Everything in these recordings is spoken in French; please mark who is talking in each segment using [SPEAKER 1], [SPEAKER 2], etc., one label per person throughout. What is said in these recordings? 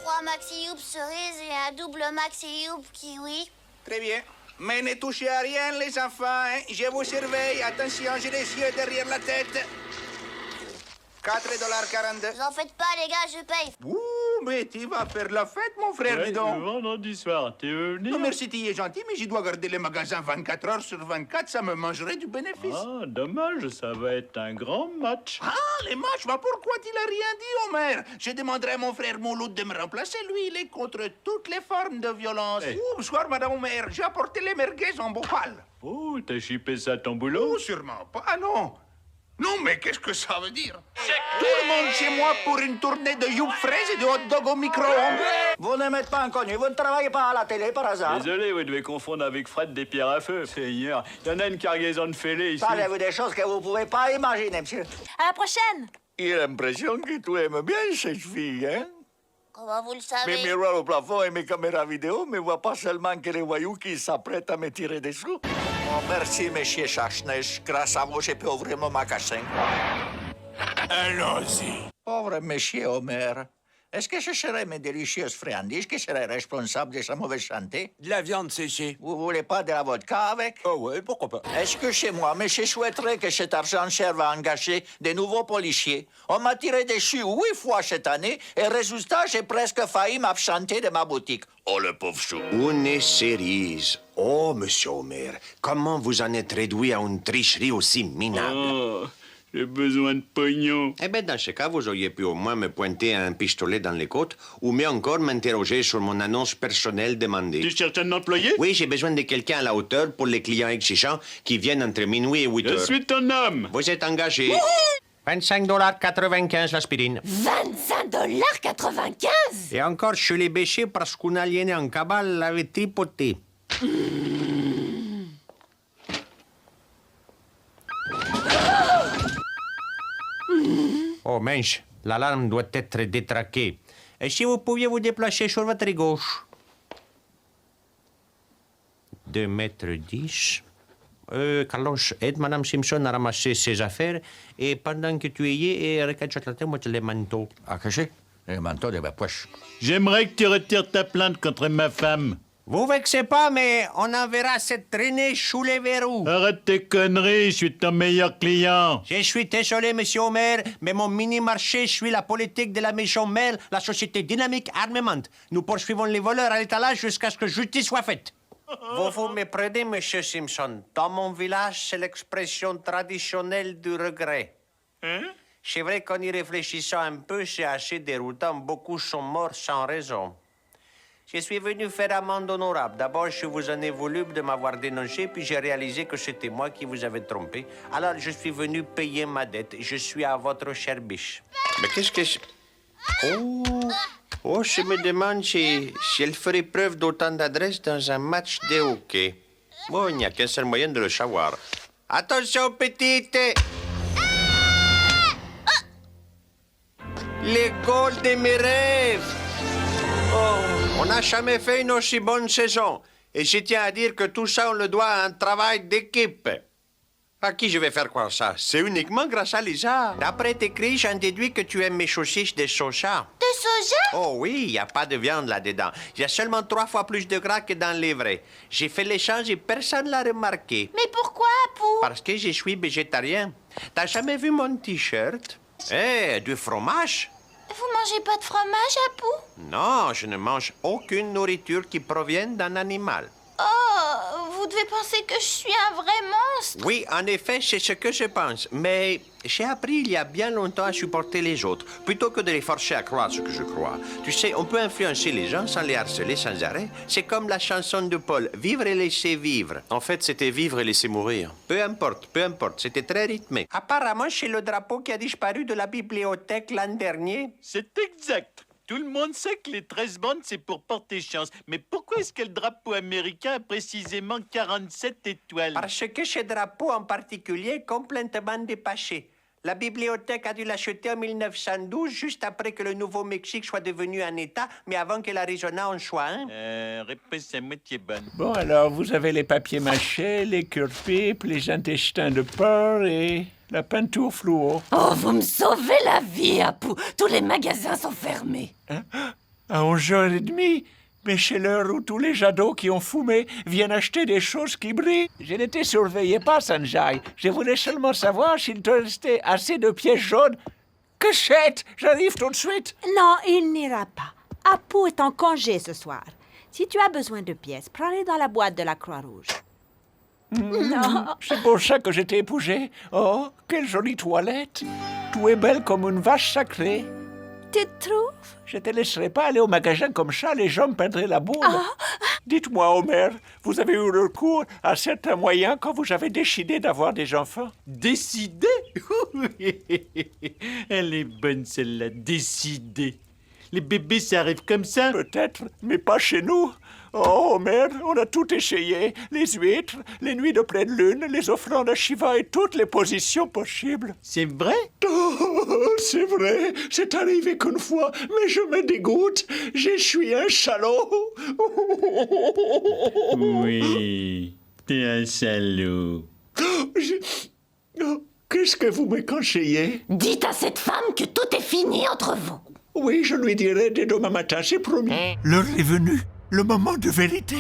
[SPEAKER 1] 3 maxi hoops cerises et un double maxi hoop kiwi.
[SPEAKER 2] Très bien. Mais ne touchez à rien, les enfants, hein? Je vous surveille. Attention, j'ai les yeux derrière la tête. 4,42 $.
[SPEAKER 1] Vous en faites pas, les gars, je paye.
[SPEAKER 2] Ouh, mais tu vas faire la fête, mon frère, dis donc.
[SPEAKER 3] Vendredi soir, tu veux venir?
[SPEAKER 2] Non, merci, tu es gentil, mais je dois garder les magasins 24 heures sur 24. Ça me mangerait du bénéfice.
[SPEAKER 3] Ah, dommage, ça va être un grand match.
[SPEAKER 2] Ah, les matchs, mais pourquoi tu n'as rien dit, Homer? Je demanderai à mon frère Mouloud de me remplacer. Lui, il est contre toutes les formes de violence.
[SPEAKER 3] Hey.
[SPEAKER 2] Ouh, bonsoir, Madame Homer. J'ai apporté les merguez en bopal.
[SPEAKER 3] Oh, t'as chippé ça à ton boulot?
[SPEAKER 2] Oh, sûrement pas. Ah non. Non, mais qu'est-ce que ça veut dire? Tout le monde chez moi pour une tournée de youp fraises et de hot dog au micro-ondes.
[SPEAKER 4] Vous ne m'êtes pas inconnu, vous ne travaillez pas à la télé par hasard.
[SPEAKER 3] Désolé, vous devez confondre avec Fred des pierres à feu. Seigneur, il y en a une cargaison de fêlés ici.
[SPEAKER 4] Parlez-vous des choses que vous ne pouvez pas imaginer, monsieur.
[SPEAKER 5] À la prochaine!
[SPEAKER 6] Il a l'impression que tu aimes bien cette fille, hein?
[SPEAKER 1] Comment vous le
[SPEAKER 6] Mes
[SPEAKER 1] savez?
[SPEAKER 6] miroirs au plafond et mes caméras vidéo ne voient pas seulement que les voyous qui s'apprêtent à me tirer des sous. Oh, merci, monsieur Chachnech. Grâce à vous, j'ai pu ouvrir mon magasin.
[SPEAKER 2] Allons-y.
[SPEAKER 6] Pauvre monsieur Homer. Est-ce que ce serait mes délicieuses friandises qui seraient responsables de sa mauvaise santé?
[SPEAKER 7] De la viande séchée.
[SPEAKER 6] Vous voulez pas de la vodka avec?
[SPEAKER 7] Oh ouais, pourquoi pas?
[SPEAKER 6] Est-ce que chez moi, monsieur souhaiterait que cet argent serve à engager de nouveaux policiers? On m'a tiré dessus 8 fois cette année et résultat, j'ai presque failli m'absenter de ma boutique. Oh, le pauvre chou.
[SPEAKER 8] Une cerise. Oh, monsieur Homer, comment vous en êtes réduit à une tricherie aussi minable?
[SPEAKER 3] Oh, j'ai besoin de pognon.
[SPEAKER 8] Eh bien, dans ce cas, vous auriez pu au moins me pointer un pistolet dans les côtes ou mieux encore m'interroger sur mon annonce personnelle demandée.
[SPEAKER 3] Tu cherches un employé?
[SPEAKER 8] Oui, j'ai besoin de quelqu'un à la hauteur pour les clients exigeants qui viennent entre minuit et 8
[SPEAKER 3] Je
[SPEAKER 8] heures.
[SPEAKER 3] suis ton homme.
[SPEAKER 8] Vous êtes engagé. 25,95 $ l'aspirine.
[SPEAKER 5] 25,95 $?
[SPEAKER 8] Et encore, je l'ai bêché parce qu'on aliéné en cabale l'avait tripoté. Oh, mince, l'alarme doit être détraquée. Et si vous pouviez vous déplacer sur votre gauche? 2,10 m. Carlos, aide Madame Simpson à ramasser ses affaires et pendant que tu y es, recachate-moi les manteaux.
[SPEAKER 6] Ah, que c'est? Le manteau de ma poche.
[SPEAKER 3] J'aimerais que tu retires ta plainte contre ma femme.
[SPEAKER 8] Vous vexez pas, mais on enverra cette traînée sous les verrous.
[SPEAKER 3] Arrête tes conneries, je suis ton meilleur client.
[SPEAKER 8] Je suis désolé, monsieur Homer, mais mon mini-marché suit la politique de la maison mère, la société Dynamique Armement. Nous poursuivons les voleurs à l'étalage jusqu'à ce que justice soit faite. Vous vous méprenez, monsieur Simpson. Dans mon village, c'est l'expression traditionnelle du regret.
[SPEAKER 3] Hein?
[SPEAKER 8] C'est vrai qu'en y réfléchissant un peu, c'est assez déroutant. Beaucoup sont morts sans raison. Je suis venu faire amende honorable. D'abord, je vous en ai voulu de m'avoir dénoncé, puis j'ai réalisé que c'était moi qui vous avais trompé. Alors, je suis venu payer ma dette. Je suis à votre service. Mais qu'est-ce que c'est? Oh, je me demande si elle ferait preuve d'autant d'adresse dans un match de hockey. Bon, il n'y a qu'un seul moyen de le savoir. Attention, petite! Les goals de mes rêves! Oh, on n'a jamais fait une aussi bonne saison. Et je tiens à dire que tout ça, on le doit à un travail d'équipe. À qui je vais faire croire ça? C'est uniquement grâce à Lisa. D'après tes cris, j'en déduis que tu aimes mes saucisses de soja.
[SPEAKER 1] De soja?
[SPEAKER 8] Oh oui, il n'y a pas de viande là-dedans. Il y a seulement 3 fois plus de gras que dans les vrais. J'ai fait l'échange et personne ne l'a remarqué.
[SPEAKER 1] Mais pourquoi, Apu?
[SPEAKER 8] Parce que je suis végétarien. T'as jamais vu mon T-shirt? Eh, du fromage?
[SPEAKER 1] Vous mangez pas de fromage, Apu?
[SPEAKER 8] Non, je ne mange aucune nourriture qui provienne d'un animal.
[SPEAKER 1] Oh, vous devez penser que je suis un vrai monstre.
[SPEAKER 8] Oui, en effet, c'est ce que je pense. Mais j'ai appris il y a bien longtemps à supporter les autres, plutôt que de les forcer à croire ce que je crois. Tu sais, on peut influencer les gens sans les harceler sans arrêt. C'est comme la chanson de Paul, « Vivre et laisser vivre ».
[SPEAKER 7] En fait, c'était vivre et laisser mourir.
[SPEAKER 8] Peu importe, c'était très rythmé. Apparemment, c'est le drapeau qui a disparu de la bibliothèque l'an dernier.
[SPEAKER 3] C'est exact. Tout le monde sait que les 13 bandes, c'est pour porter chance. Mais pourquoi est-ce que le drapeau américain a précisément 47 étoiles?
[SPEAKER 8] Parce que ce drapeau en particulier est complètement dépassé. La bibliothèque a dû l'acheter en 1912, juste après que le Nouveau-Mexique soit devenu un État, mais avant que l'Arizona en soit un.
[SPEAKER 3] Réponse à moitié bonne.
[SPEAKER 9] Bon, alors, vous avez les papiers mâchés, les cure-pipes, les intestins de porc et la peinture fluo.
[SPEAKER 5] Oh, vous me sauvez la vie, Apu. Tous les magasins sont fermés.
[SPEAKER 9] Hein? À 11h30? Mais c'est l'heure où tous les jadons qui ont fumé viennent acheter des choses qui brillent. Je ne te surveillais pas, Sanjay. Je voulais seulement savoir s'il te restait assez de pièces jaunes. Cachette, j'arrive tout de suite.
[SPEAKER 5] Non, il n'ira pas. Apu est en congé ce soir. Si tu as besoin de pièces, prends-les dans la boîte de la Croix-Rouge. Non.
[SPEAKER 9] C'est pour ça que je t'ai épousé. Oh, quelle jolie toilette. Tu es belle comme une vache sacrée.
[SPEAKER 5] Tu trouves?
[SPEAKER 9] Je te laisserai pas aller au magasin comme ça, les gens me perdraient la boule. Dites-moi, Homer, vous avez eu recours à certains moyens quand vous avez décidé d'avoir des enfants?
[SPEAKER 3] Décider? Elle est bonne, celle-là. Décider. Les bébés, ça arrive comme ça?
[SPEAKER 9] Peut-être, mais pas chez nous. Oh, Homer, on a tout essayé. Les huîtres, les nuits de pleine lune, les offrandes à Shiva et toutes les positions possibles.
[SPEAKER 3] C'est vrai?
[SPEAKER 9] Oh, c'est vrai, c'est arrivé qu'une fois, mais je me dégoûte. Je suis un salaud.
[SPEAKER 3] Oui, t'es un salaud.
[SPEAKER 9] Qu'est-ce que vous me conseillez?
[SPEAKER 1] Dites à cette femme que tout est fini entre vous.
[SPEAKER 9] Oui, je lui dirai dès demain matin, c'est promis. L'heure est venue, le moment de vérité.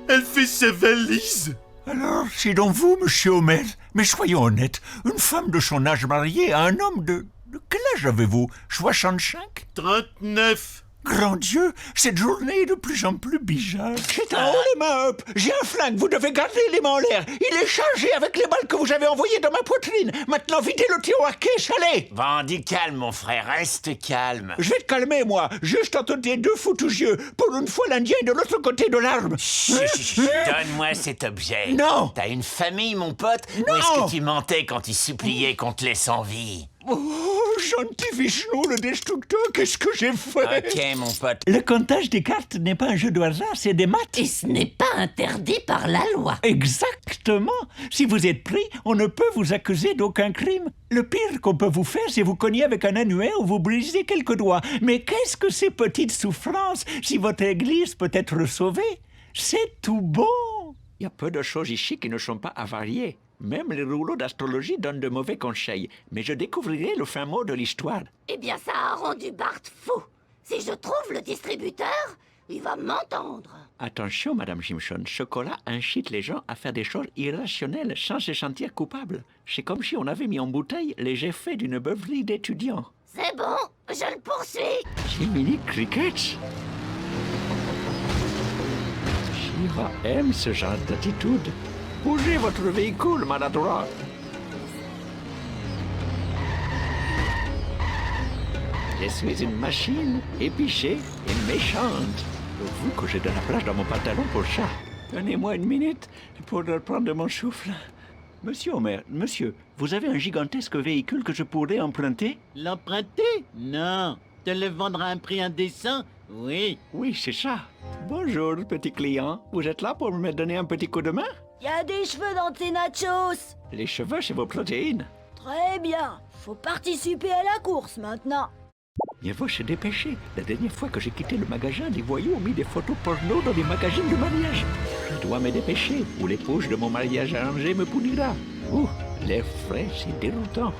[SPEAKER 3] Elle fait ses valises.
[SPEAKER 9] Alors, c'est donc vous, monsieur Homer. Mais soyons honnêtes, une femme de son âge mariée à un homme de quel âge avez-vous? 65?
[SPEAKER 3] 39.
[SPEAKER 9] Grand Dieu, cette journée est de plus en plus bizarre. C'est en haut les mains up. J'ai un flingue, vous devez garder les mains en l'air. Il est chargé avec les balles que vous avez envoyées dans ma poitrine. Maintenant, videz le tir à caisse, allez.
[SPEAKER 10] Vandy, calme, mon frère, reste calme.
[SPEAKER 9] Je vais te calmer, moi. Juste entre tes deux foutus yeux. Pour une fois, l'Indien est de l'autre côté de l'arme.
[SPEAKER 10] Donne-moi cet objet.
[SPEAKER 9] Non.
[SPEAKER 10] T'as une famille, mon pote?
[SPEAKER 9] Non.
[SPEAKER 10] Ou est-ce que tu mentais quand tu suppliais qu'on te laisse en vie?
[SPEAKER 9] Oh, gentil Vishnu, le destructeur, qu'est-ce que j'ai fait?
[SPEAKER 10] Ok, mon pote.
[SPEAKER 9] Le comptage des cartes n'est pas un jeu de hasard, c'est des maths.
[SPEAKER 1] Et ce n'est pas interdit par la loi.
[SPEAKER 9] Exactement. Si vous êtes pris, on ne peut vous accuser d'aucun crime. Le pire qu'on peut vous faire, c'est vous cogner avec un annuaire ou vous briser quelques doigts. Mais qu'est-ce que ces petites souffrances si votre église peut être sauvée? C'est tout bon. Il y a peu de choses ici qui ne sont pas avariées. Même les rouleaux d'astrologie donnent de mauvais conseils. Mais je découvrirai le fin mot de l'histoire.
[SPEAKER 1] Eh bien, ça a rendu Bart fou. Si je trouve le distributeur, il va m'entendre.
[SPEAKER 9] Attention, Madame Simpson, chocolat incite les gens à faire des choses irrationnelles sans se sentir coupables. C'est comme si on avait mis en bouteille les effets d'une beuverie d'étudiants.
[SPEAKER 1] C'est bon, je le poursuis.
[SPEAKER 9] Jiminy Crickets. Shiva aime ce genre d'attitude. Bougez votre véhicule, maladroit. Je suis une machine épichée et méchante. Vu que j'ai de la place dans mon pantalon pour ça. Donnez-moi une minute pour reprendre mon souffle. Monsieur Homer, monsieur, vous avez un gigantesque véhicule que je pourrais emprunter?
[SPEAKER 3] L'emprunter? Non. Te le vendre à un prix indécent? Oui.
[SPEAKER 9] Oui, c'est ça. Bonjour, petit client. Vous êtes là pour me donner un petit coup de main?
[SPEAKER 5] Il y a des cheveux dans tes nachos.
[SPEAKER 9] Les cheveux, c'est vos protéines.
[SPEAKER 5] Très bien. Faut participer à la course maintenant.
[SPEAKER 9] Il faut se dépêcher. La dernière fois que j'ai quitté le magasin, des voyous ont mis des photos porno dans des magazines de mariage. Je dois me dépêcher, ou l'épouse de mon mariage arrangé me punira. Ouh, l'air frais, c'est déroutant.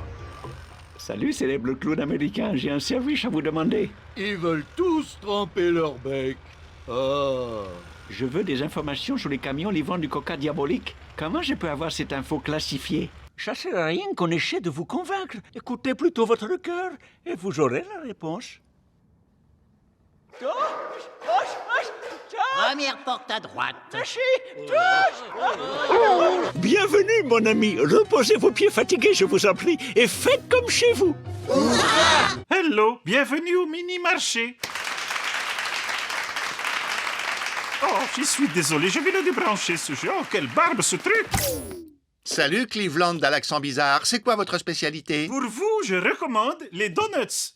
[SPEAKER 9] Salut, célèbre clown américain, j'ai un service à vous demander.
[SPEAKER 3] Ils veulent tous tremper leur bec. Ah.
[SPEAKER 9] Je veux des informations sur les camions livrant du coca diabolique. Comment je peux avoir cette info classifiée? Ça sert à rien qu'on essaie de vous convaincre. Écoutez plutôt votre cœur et vous aurez la réponse.
[SPEAKER 10] Première porte à droite.
[SPEAKER 9] Bienvenue, mon ami. Reposez vos pieds fatigués, je vous en prie, et faites comme chez vous.
[SPEAKER 2] Hello, bienvenue au mini-marché. Oh, je suis désolé, je vais le débrancher ce jeu. Oh, quelle barbe ce truc!
[SPEAKER 11] Salut Cleveland à l'accent bizarre. C'est quoi votre spécialité?
[SPEAKER 2] Pour vous, je recommande les donuts.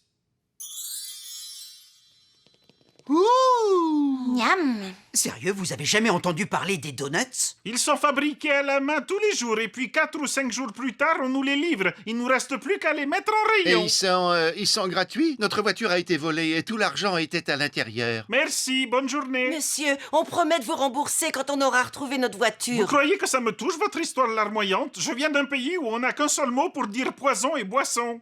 [SPEAKER 1] Miam.
[SPEAKER 12] Sérieux, vous avez jamais entendu parler des donuts?
[SPEAKER 2] Ils sont fabriqués à la main tous les jours et puis 4 ou 5 jours plus tard, on nous les livre. Il nous reste plus qu'à les mettre en
[SPEAKER 11] Et
[SPEAKER 2] rayon.
[SPEAKER 11] ils sont gratuits? Notre voiture a été volée et tout l'argent était à l'intérieur.
[SPEAKER 2] Merci, bonne journée.
[SPEAKER 13] Monsieur, on promet de vous rembourser quand on aura retrouvé notre
[SPEAKER 2] Vous
[SPEAKER 13] voiture.
[SPEAKER 2] croyez que ça me touche, votre histoire larmoyante? Je viens d'un pays où on n'a qu'un seul mot pour dire poison et boisson.